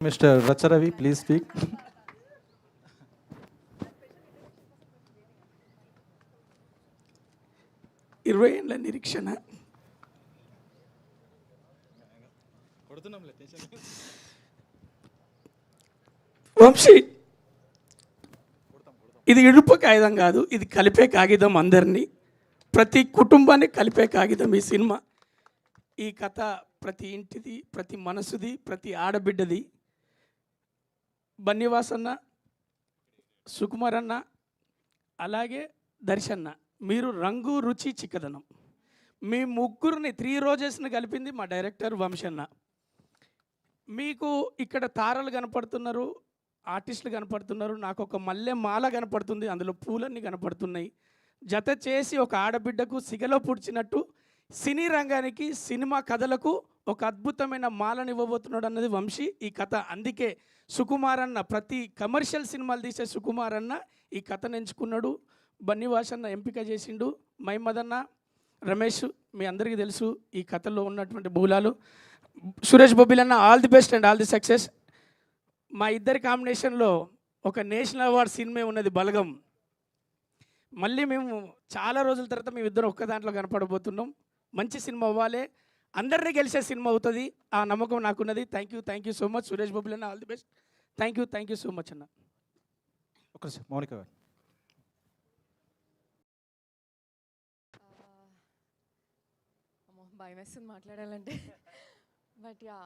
Mr. Racharavi, please speak. 20 ఏళ్ల నిరీక్షణ వంశీ, ఇది ఇడుపు కాగితం కాదు, ఇది కలిపే కాగితం. అందరినీ, ప్రతి కుటుంబాన్ని కలిపే కాగితం ఈ సినిమా. ఈ కథ ప్రతి ఇంటిది, ప్రతి మనసుది, ప్రతి ఆడబిడ్డది. బన్నివాసన్న, సుకుమార్ అన్న, అలాగే దర్శన్న, మీరు రంగు రుచి చిక్కదనం, మీ ముగ్గురిని 3 రోజెస్ని కలిపింది మా డైరెక్టర్ వంశన్న. మీకు ఇక్కడ తారలు కనపడుతున్నారు, ఆర్టిస్టులు కనపడుతున్నారు, నాకు ఒక మల్లె మాల కనపడుతుంది, అందులో పూలన్నీ కనపడుతున్నాయి. జత చేసి ఒక ఆడబిడ్డకు సిగలో పుడిచినట్టు సినీ రంగానికి, సినిమా కథలకు ఒక అద్భుతమైన మాలను ఇవ్వబోతున్నాడు అన్నది వంశీ ఈ కథ. అందుకే సుకుమార్ అన్న, ప్రతి కమర్షియల్ సినిమాలు తీసే సుకుమార్ అన్న ఈ కథను ఎంచుకున్నాడు. బన్నివాసన్న ఎంపిక చేసిండు. మైమదన్న, రమేష్, మీ అందరికీ తెలుసు ఈ కథలో ఉన్నటువంటి మూలాలు. సురేష్ బొబ్బిలన్న, all the best and all the success. మా ఇద్దరి కాంబినేషన్లో ఒక నేషనల్ అవార్డ్ సినిమా ఉన్నది, బలగం. మళ్ళీ మేము చాలా రోజుల తర్వాత మేమిద్దరం ఒక్క దాంట్లో కనపడబోతున్నాం. మంచి సినిమా అవ్వాలి, అందరినీ గెలిచే సినిమా అవుతుంది, ఆ నమ్మకం నాకున్నది. Thank you so much Suresh బొబ్బిలన్న, all the best. Thank you so much అన్న. మౌనిక గారు. భయం వేస్తుంది మాట్లాడాలంటే. But yeah,